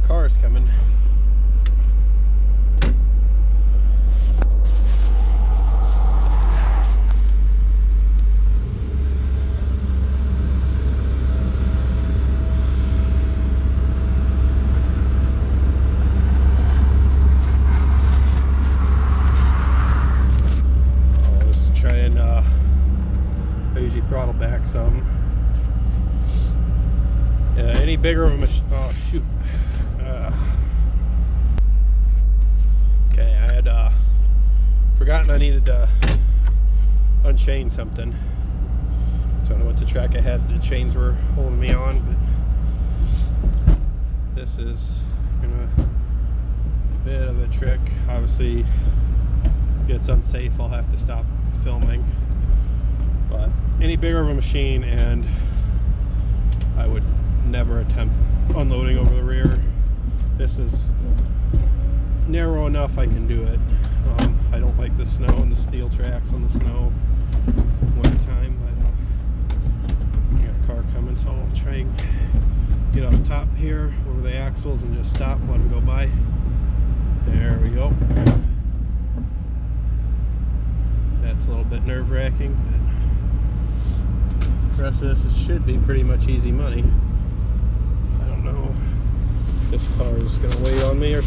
car's coming. I usually throttle back some. Yeah, any bigger of a machine. Oh shoot. Okay, I had forgotten I needed to unchain something. So I went to track ahead. The chains were holding me on, but this is a bit of a trick. Obviously, if it's unsafe, I'll have to stop filming. But any bigger of a machine, and I would never attempt unloading over the rear. This is narrow enough I can do it. I don't like the snow and the steel tracks on the snow winter time, but I got a car coming, so I'll try and get up top here over the axles and just stop, let them go by. There we go. That's a little bit nerve-wracking, but the rest of this should be pretty much easy money. I don't know if this car is going to wait on me or